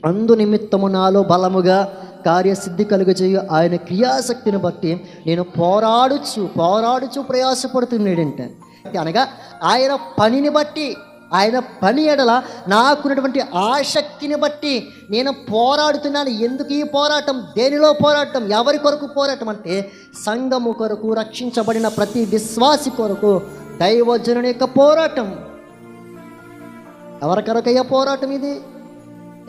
అందు నిమిత్తము నాలో బలముగా కార్యసిద్ధి కలుగజేయు ఆయన క్రియాశక్తిని బట్టి నేను పోరాడుచు ప్రయాసపడుతున్నాడంటే, అనగా ఆయన పనిని బట్టి, ఆయన పని ఎడల నాకున్నటువంటి ఆసక్తిని బట్టి నేను పోరాడుతున్నాను. ఎందుకు ఈ పోరాటం? దేనిలో పోరాటం? ఎవరి కొరకు పోరాటం అంటే సంఘము కొరకు, రక్షించబడిన ప్రతి విశ్వాసి కొరకు, దైవజనుని యొక్క పోరాటం. ఎవరి కొరకయ్యా పోరాటం ఇది?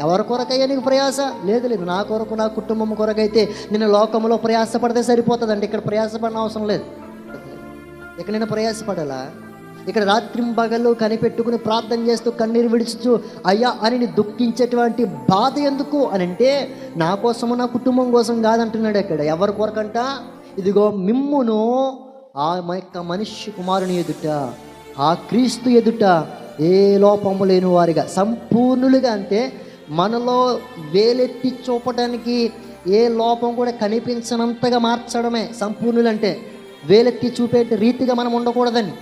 ఎవరి కొరకయ్యా నీకు ప్రయాస? లేదు, నా కొరకు, నా కుటుంబం కొరకైతే నేను లోకంలో ప్రయాసపడితే సరిపోతుందండి. ఇక్కడ ప్రయాసపడిన అవసరం లేదు. ఇక్కడ నేను ప్రయాసపడాలా? ఇక్కడ రాత్రింబగళ్ళు కనిపెట్టుకుని ప్రార్థన చేస్తూ కన్నీరు విడుచుతూ అయ్యా అని దుఃఖించేటువంటి బాధ ఎందుకు అని అంటే, నా కోసము, నా కుటుంబం కోసం కాదంటున్నాడు. ఇక్కడ ఎవరి కొరకంట? ఇదిగో మిమ్మును ఆ యొక్క మనిషి కుమారుని ఎదుట, ఆ క్రీస్తు ఎదుట ఏ లోపము లేని వారిగా, సంపూర్ణులుగా, అంటే మనలో వేలెత్తి చూపడానికి ఏ లోపం కూడా కనిపించనంతగా మార్చడమే సంపూర్ణులు అంటే. వేలెత్తి చూపే రీతిగా మనం ఉండకూడదని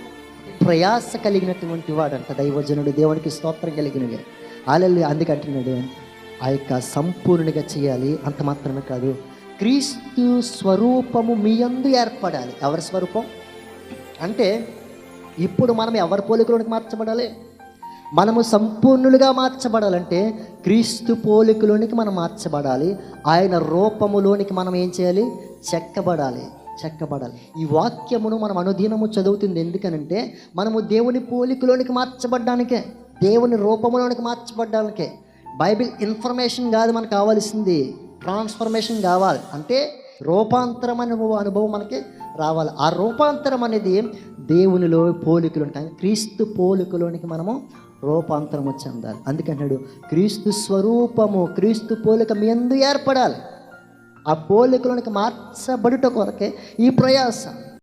ప్రయాస కలిగినటువంటి వాడంట దైవజనుడు. దేవునికి స్తోత్రం కలిగినవి హల్లెలూయా. అందుకంటున్నాడు ఆ యొక్క సంపూర్ణునిగా చేయాలి. అంత మాత్రమే కాదు, క్రీస్తు స్వరూపము మీ యందు ఏర్పడాలి. ఎవరి స్వరూపం అంటే, ఇప్పుడు మనం ఎవరి పోలికలోనికి మార్చబడాలి? మనము సంపూర్ణులుగా మార్చబడాలంటే క్రీస్తు పోలికలోనికి మనం మార్చబడాలి. ఆయన రూపములోనికి మనం ఏం చేయాలి? చెక్కబడాలి. ఈ వాక్యమును మనం అనుదినము చదువుతుంది ఎందుకనంటే, మనము దేవుని పోలికలోనికి మార్చబడ్డానికే, దేవుని రూపములోనికి మార్చబడ్డానికే. బైబిల్ ఇన్ఫర్మేషన్ కాదు మనకు కావాల్సింది, ట్రాన్స్ఫర్మేషన్ కావాలి. అంటే రూపాంతరం అనే అనుభవం మనకి రావాలి. ఆ రూపాంతరం అనేది దేవునిలో పోలికలోనికి, క్రీస్తు పోలికలోనికి మనము రూపాంతరము చెందాలి. అందుకంటాడు క్రీస్తు స్వరూపము, క్రీస్తు పోలిక మీ యందు ఏర్పడాలి. ఆ పోలికలోనికి మార్చబడుట కొరకే ఈ ప్రయాస.